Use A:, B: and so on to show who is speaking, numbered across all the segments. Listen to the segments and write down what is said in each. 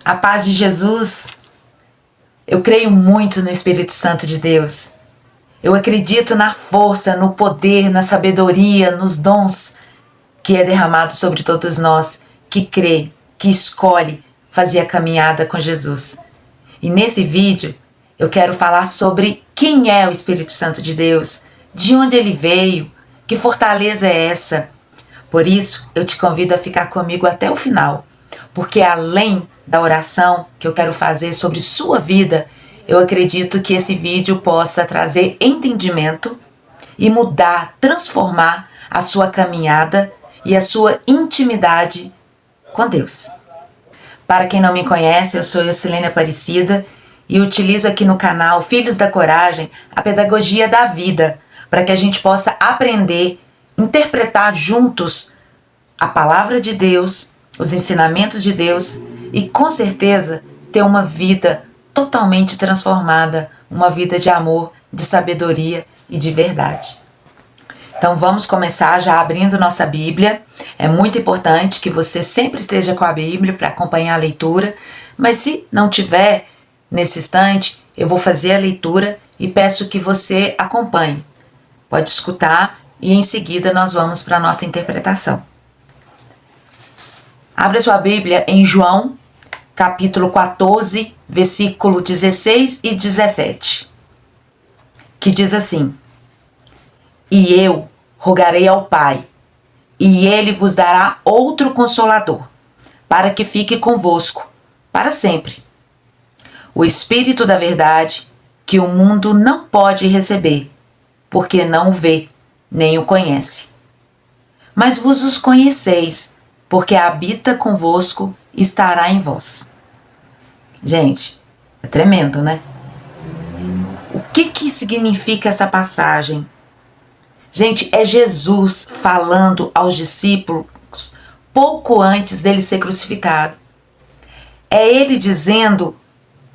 A: A paz de Jesus. Eu creio muito no Espírito Santo de Deus. Eu acredito na força, no poder, na sabedoria, nos dons que é derramado sobre todos nós, que crê, que escolhe fazer a caminhada com Jesus. E nesse vídeo eu quero falar sobre quem é o Espírito Santo de Deus, de onde ele veio, que fortaleza é essa. Por isso eu te convido a ficar comigo até o final, porque além da oração que eu quero fazer sobre sua vida, eu acredito que esse vídeo possa trazer entendimento e mudar, transformar a sua caminhada e a sua intimidade com Deus. Para quem não me conhece, eu sou Eucilene Aparecida e utilizo aqui no canal Filhos da Coragem a pedagogia da vida, para que a gente possa aprender, interpretar juntos a palavra de Deus, os ensinamentos de Deus e com certeza ter uma vida totalmente transformada, uma vida de amor, de sabedoria e de verdade. Então vamos começar já abrindo nossa Bíblia. É muito importante que você sempre esteja com a Bíblia para acompanhar a leitura, mas se não tiver nesse instante, eu vou fazer a leitura e peço que você acompanhe. Pode escutar e em seguida nós vamos para a nossa interpretação. Abra sua Bíblia em João, capítulo 14, versículo 16 e 17, que diz assim: E eu rogarei ao Pai, e ele vos dará outro Consolador, para que fique convosco para sempre. O Espírito da verdade, que o mundo não pode receber, porque não o vê, nem o conhece. Mas vos os conheceis, porque habita convosco e estará em vós. Gente, é tremendo, né? O que significa essa passagem? Gente, é Jesus falando aos discípulos pouco antes dele ser crucificado. É ele dizendo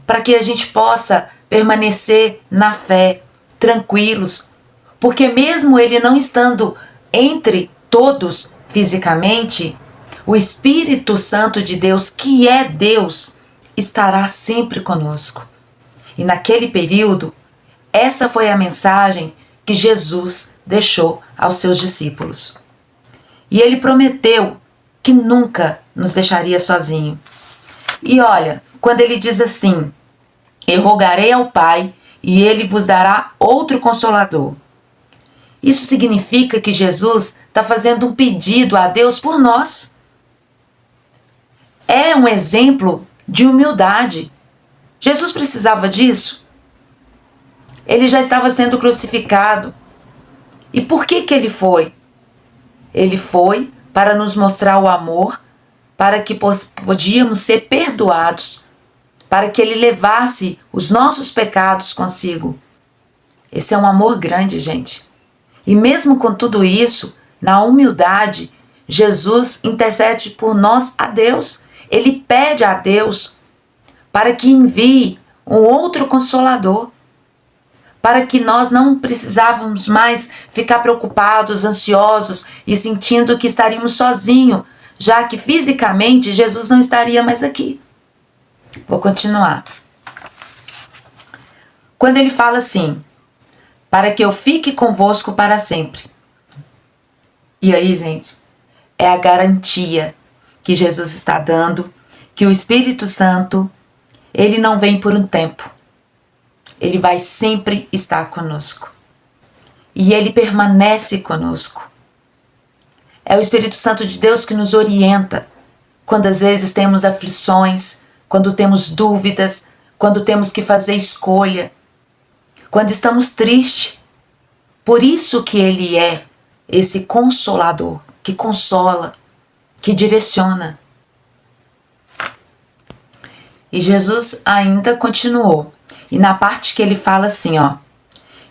A: para que a gente possa permanecer na fé, tranquilos, porque mesmo ele não estando entre todos fisicamente, o Espírito Santo de Deus, que é Deus, estará sempre conosco. E naquele período, essa foi a mensagem que Jesus deixou aos seus discípulos. E ele prometeu que nunca nos deixaria sozinho. E olha, quando ele diz assim: Eu rogarei ao Pai, e ele vos dará outro Consolador. Isso significa que Jesus está fazendo um pedido a Deus por nós. É um exemplo de humildade. Jesus precisava disso? Ele já estava sendo crucificado. E por que ele foi? Ele foi para nos mostrar o amor, para que podíamos ser perdoados, para que ele levasse os nossos pecados consigo. Esse é um amor grande, gente. E mesmo com tudo isso, na humildade, Jesus intercede por nós a Deus. Ele pede a Deus para que envie um outro Consolador, para que nós não precisávamos mais ficar preocupados, ansiosos e sentindo que estaríamos sozinhos, já que fisicamente Jesus não estaria mais aqui. Vou continuar. Quando ele fala assim: para que eu fique convosco para sempre. E aí, gente, é a garantia que Jesus está dando, que o Espírito Santo, ele não vem por um tempo. Ele vai sempre estar conosco. E ele permanece conosco. É o Espírito Santo de Deus que nos orienta quando às vezes temos aflições, quando temos dúvidas, quando temos que fazer escolha, quando estamos tristes. Por isso que ele é esse Consolador, que consola, que direciona. E Jesus ainda continuou. E na parte que ele fala assim, ó,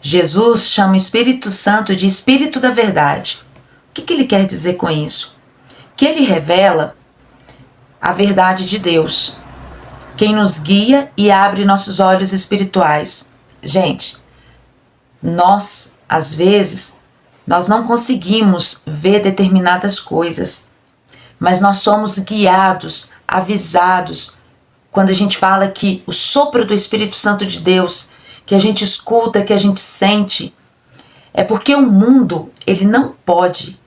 A: Jesus chama o Espírito Santo de Espírito da Verdade. O que ele quer dizer com isso? Que ele revela a verdade de Deus, quem nos guia e abre nossos olhos espirituais. Gente, nós, às vezes, nós não conseguimos ver determinadas coisas, mas nós somos guiados, avisados quando a gente fala que o sopro do Espírito Santo de Deus, que a gente escuta, que a gente sente, é porque o mundo, ele não pode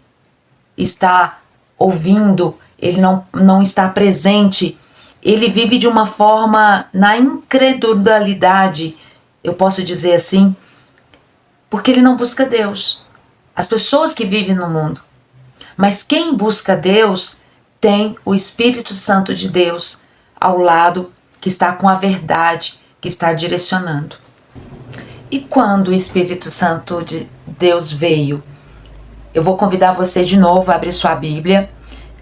A: estar ouvindo, ele não está presente, ele vive de uma forma na incredulidade, eu posso dizer assim, porque ele não busca Deus. As pessoas que vivem no mundo. Mas quem busca Deus tem o Espírito Santo de Deus ao lado, que está com a verdade, que está direcionando. E quando o Espírito Santo de Deus veio? Eu vou convidar você de novo a abrir sua Bíblia.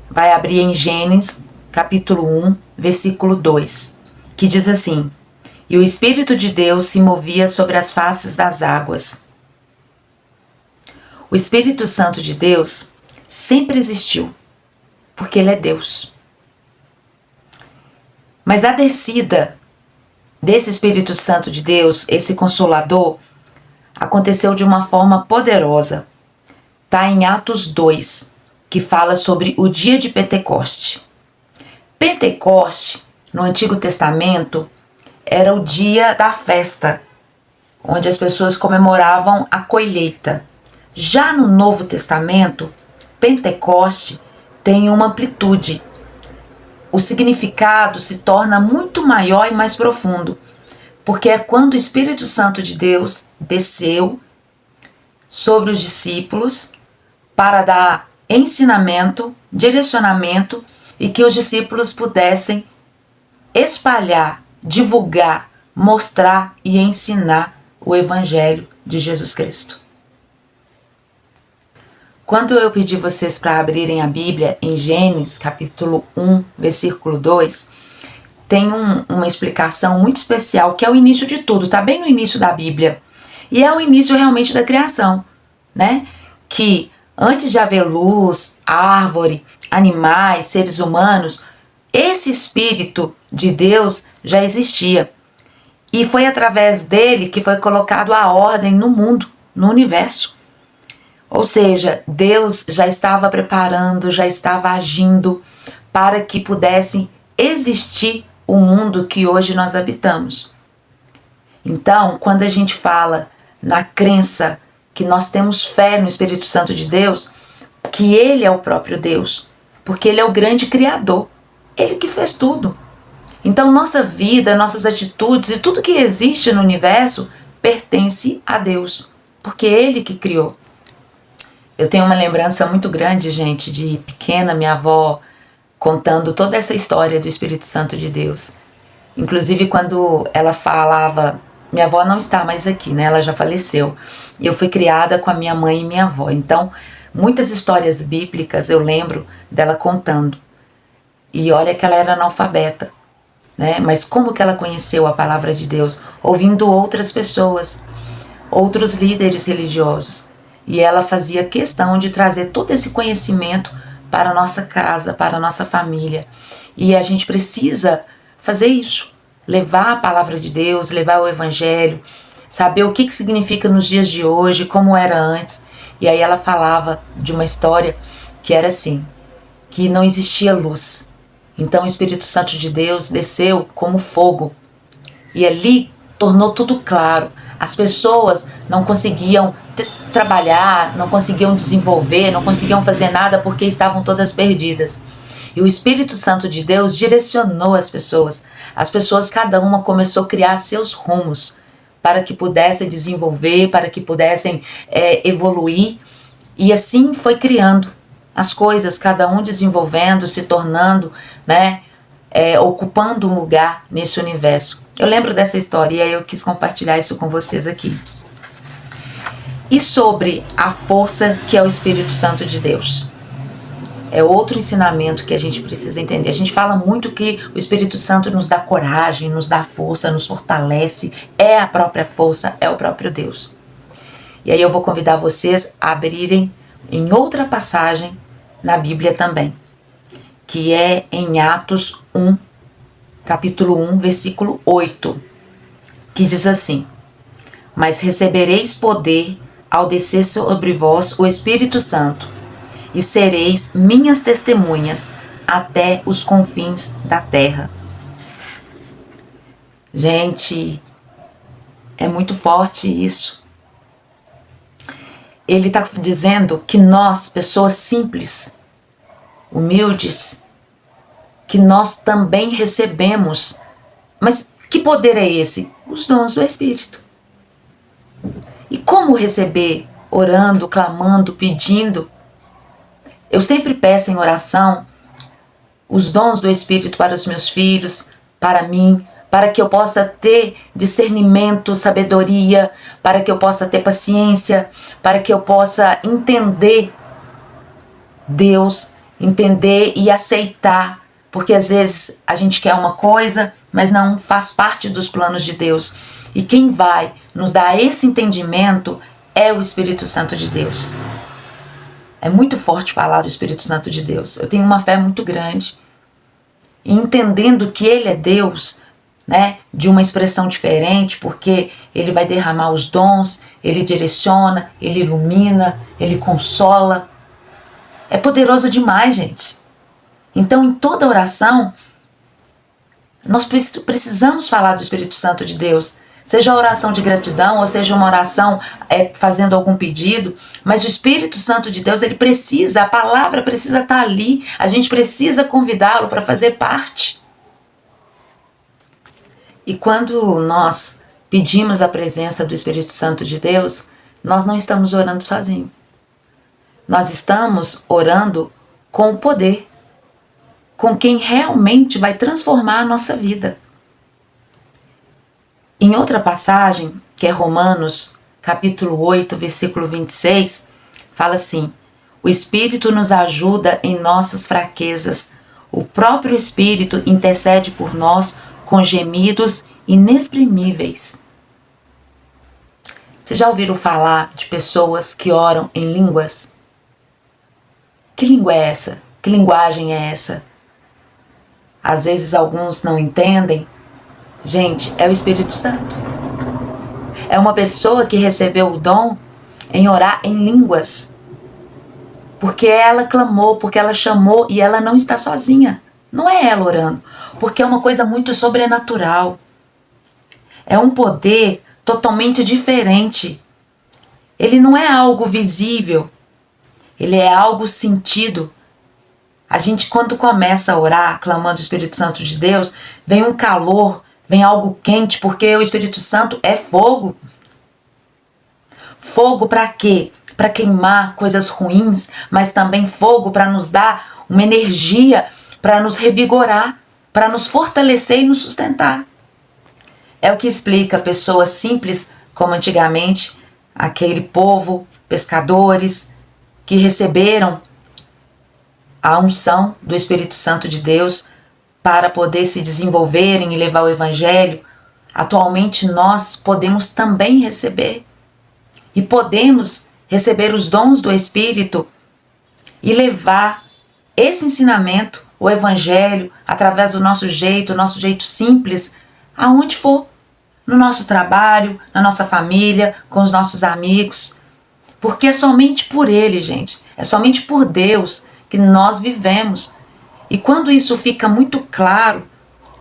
A: Vai abrir em Gênesis, capítulo 1, versículo 2, que diz assim: E o Espírito de Deus se movia sobre as faces das águas. O Espírito Santo de Deus sempre existiu, porque Ele é Deus. Mas a descida desse Espírito Santo de Deus, esse Consolador, aconteceu de uma forma poderosa. Está em Atos 2, que fala sobre o dia de Pentecoste. Pentecoste, no Antigo Testamento, era o dia da festa, onde as pessoas comemoravam a colheita. Já no Novo Testamento, Pentecoste tem uma amplitude. O significado se torna muito maior e mais profundo, porque é quando o Espírito Santo de Deus desceu sobre os discípulos para dar ensinamento, direcionamento e que os discípulos pudessem espalhar, divulgar, mostrar e ensinar o Evangelho de Jesus Cristo. Quando eu pedi vocês para abrirem a Bíblia em Gênesis, capítulo 1, versículo 2, tem uma explicação muito especial, que é o início de tudo, está bem no início da Bíblia. E é o início realmente da criação, né? Que antes de haver luz, árvore, animais, seres humanos, esse Espírito de Deus já existia. E foi através dele que foi colocado a ordem no mundo, no universo. Ou seja, Deus já estava preparando, já estava agindo para que pudesse existir o mundo que hoje nós habitamos. Então, quando a gente fala na crença que nós temos fé no Espírito Santo de Deus, que Ele é o próprio Deus, porque Ele é o grande Criador, Ele que fez tudo. Então, nossa vida, nossas atitudes e tudo que existe no universo pertence a Deus, porque é Ele que criou. Eu tenho uma lembrança muito grande, gente, de pequena, minha avó contando toda essa história do Espírito Santo de Deus. Inclusive, quando ela falava, minha avó não está mais aqui, né? Ela já faleceu. E eu fui criada com a minha mãe e minha avó. Então, muitas histórias bíblicas eu lembro dela contando. E olha que ela era analfabeta, né? Mas como que ela conheceu a palavra de Deus? Ouvindo outras pessoas, outros líderes religiosos. E ela fazia questão de trazer todo esse conhecimento para a nossa casa, para a nossa família. E a gente precisa fazer isso. Levar a palavra de Deus, levar o Evangelho, saber o que significa nos dias de hoje, como era antes. E aí ela falava de uma história que era assim, que não existia luz. Então o Espírito Santo de Deus desceu como fogo. E ali tornou tudo claro. As pessoas não conseguiam trabalhar, não conseguiam desenvolver, não conseguiam fazer nada porque estavam todas perdidas. E o Espírito Santo de Deus direcionou as pessoas. As pessoas, cada uma começou a criar seus rumos para que pudessem desenvolver, para que pudessem evoluir. E assim foi criando as coisas, cada um desenvolvendo, se tornando, né, ocupando um lugar nesse universo. Eu lembro dessa história e aí eu quis compartilhar isso com vocês aqui. E sobre a força que é o Espírito Santo de Deus. É outro ensinamento que a gente precisa entender. A gente fala muito que o Espírito Santo nos dá coragem, nos dá força, nos fortalece. É a própria força, é o próprio Deus. E aí eu vou convidar vocês a abrirem em outra passagem na Bíblia também, que é em Atos 1, capítulo 1, versículo 8, que diz assim: Mas recebereis poder ao descer sobre vós o Espírito Santo, e sereis minhas testemunhas até os confins da terra. Gente, é muito forte isso. Ele está dizendo que nós, pessoas simples, humildes, que nós também recebemos. Mas que poder é esse? Os dons do Espírito. E como receber? Orando, clamando, pedindo. Eu sempre peço em oração os dons do Espírito para os meus filhos, para mim, para que eu possa ter discernimento, sabedoria, para que eu possa ter paciência, para que eu possa entender Deus, entender e aceitar, porque às vezes a gente quer uma coisa, mas não faz parte dos planos de Deus. E quem vai nos dar esse entendimento é o Espírito Santo de Deus. É muito forte falar do Espírito Santo de Deus. Eu tenho uma fé muito grande. E entendendo que Ele é Deus, né, de uma expressão diferente, porque Ele vai derramar os dons, Ele direciona, Ele ilumina, Ele consola. É poderoso demais, gente. Então, em toda oração, nós precisamos falar do Espírito Santo de Deus. Seja a oração de gratidão, ou seja uma oração fazendo algum pedido, mas o Espírito Santo de Deus, ele precisa, a palavra precisa estar ali, a gente precisa convidá-lo para fazer parte. E quando nós pedimos a presença do Espírito Santo de Deus, nós não estamos orando sozinhos. Nós estamos orando com o poder, com quem realmente vai transformar a nossa vida. Em outra passagem, que é Romanos, capítulo 8, versículo 26, fala assim: o Espírito nos ajuda em nossas fraquezas. O próprio Espírito intercede por nós com gemidos inexprimíveis. Vocês já ouviram falar de pessoas que oram em línguas? Que língua é essa? Que linguagem é essa? Às vezes alguns não entendem. Gente, é o Espírito Santo. É uma pessoa que recebeu o dom em orar em línguas. Porque ela clamou, porque ela chamou e ela não está sozinha. Não é ela orando, porque é uma coisa muito sobrenatural. É um poder totalmente diferente. Ele não é algo visível. Ele é algo sentido. A gente, quando começa a orar, clamando o Espírito Santo de Deus, vem um calor, vem algo quente, porque o Espírito Santo é fogo. Fogo para quê? Para queimar coisas ruins, mas também fogo para nos dar uma energia, para nos revigorar, para nos fortalecer e nos sustentar. É o que explica pessoas simples, como antigamente, aquele povo, pescadores, que receberam a unção do Espírito Santo de Deus para poder se desenvolverem e levar o Evangelho. Atualmente nós podemos também receber. E podemos receber os dons do Espírito e levar esse ensinamento, o Evangelho, através do nosso jeito simples, aonde for. No nosso trabalho, na nossa família, com os nossos amigos. Porque é somente por Ele, gente. É somente por Deus que nós vivemos. E quando isso fica muito claro,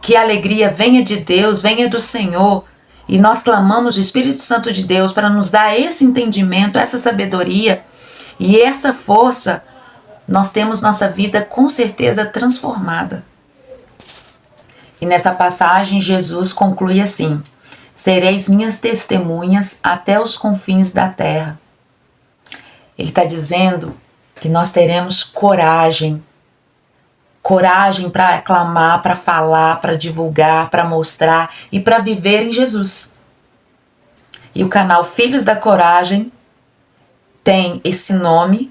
A: que a alegria venha de Deus, venha do Senhor, e nós clamamos o Espírito Santo de Deus para nos dar esse entendimento, essa sabedoria e essa força, nós temos nossa vida com certeza transformada. E nessa passagem Jesus conclui assim: sereis minhas testemunhas até os confins da terra. Ele está dizendo que nós teremos coragem para clamar, para falar, para divulgar, para mostrar e para viver em Jesus. E o canal Filhos da Coragem tem esse nome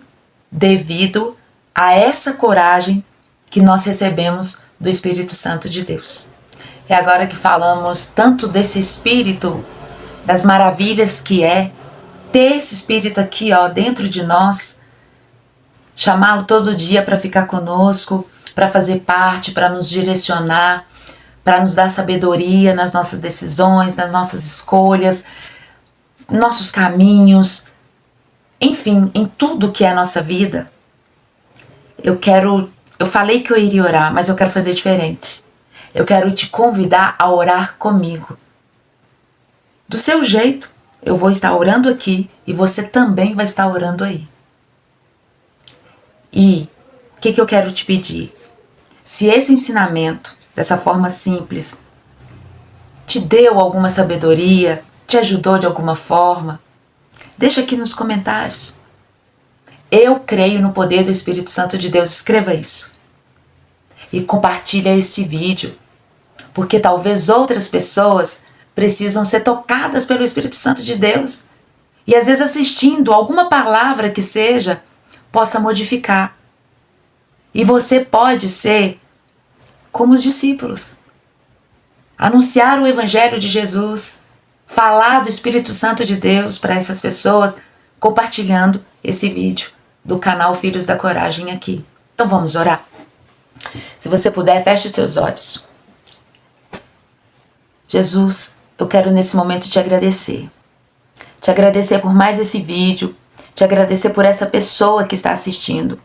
A: devido a essa coragem que nós recebemos do Espírito Santo de Deus. E agora que falamos tanto desse Espírito, das maravilhas que é ter esse Espírito aqui, ó, dentro de nós, chamá-lo todo dia para ficar conosco, para fazer parte, para nos direcionar, para nos dar sabedoria nas nossas decisões, nas nossas escolhas, nossos caminhos, enfim, em tudo que é a nossa vida. Eu falei que eu iria orar, mas eu quero fazer diferente. eu quero te convidar a orar comigo. Do seu jeito, eu vou estar orando aqui e você também vai estar orando aí. E o que eu quero te pedir? Se esse ensinamento, dessa forma simples, te deu alguma sabedoria, te ajudou de alguma forma, deixa aqui nos comentários. Eu creio no poder do Espírito Santo de Deus. Escreva isso. E compartilha esse vídeo, porque talvez outras pessoas precisam ser tocadas pelo Espírito Santo de Deus. E às vezes assistindo alguma palavra que seja, possa modificar. E você pode ser como os discípulos. Anunciar o Evangelho de Jesus, falar do Espírito Santo de Deus para essas pessoas, compartilhando esse vídeo do canal Filhos da Coragem aqui. Então vamos orar? Se você puder, feche seus olhos. Jesus, eu quero nesse momento te agradecer. Te agradecer por mais esse vídeo, te agradecer por essa pessoa que está assistindo.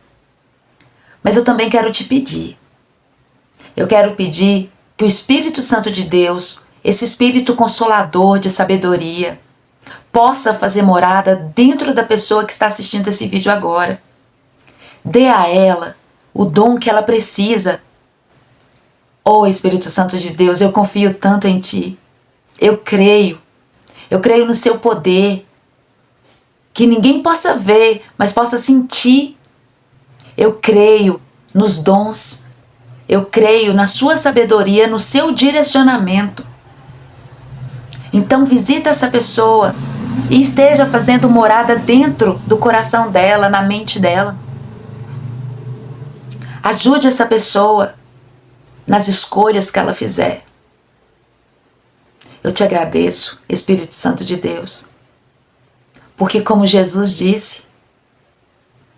A: Mas eu também quero te pedir. Eu quero pedir que o Espírito Santo de Deus, esse Espírito Consolador de sabedoria, possa fazer morada dentro da pessoa que está assistindo esse vídeo agora. Dê a ela o dom que ela precisa. Oh, Espírito Santo de Deus, eu confio tanto em Ti. Eu creio no Seu poder, que ninguém possa ver, mas possa sentir. Eu creio nos dons, eu creio na Sua sabedoria, no Seu direcionamento. Então visita essa pessoa e esteja fazendo morada dentro do coração dela, na mente dela. Ajude essa pessoa nas escolhas que ela fizer. Eu te agradeço, Espírito Santo de Deus, porque como Jesus disse,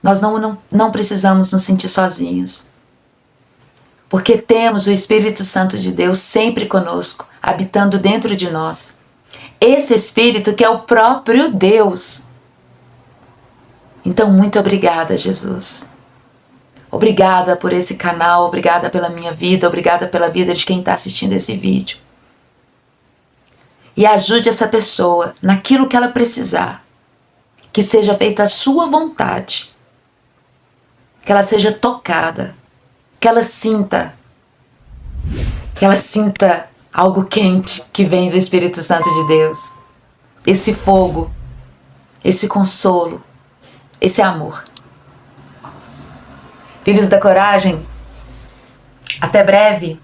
A: nós não precisamos nos sentir sozinhos, porque temos o Espírito Santo de Deus sempre conosco, habitando dentro de nós. Esse Espírito que é o próprio Deus. Então, muito obrigada, Jesus. Obrigada por esse canal, obrigada pela minha vida, obrigada pela vida de quem está assistindo esse vídeo. E ajude essa pessoa naquilo que ela precisar. Que seja feita a Sua vontade. Que ela seja tocada. Que ela sinta algo quente que vem do Espírito Santo de Deus. Esse fogo, esse consolo, esse amor. Filhos da Coragem, até breve.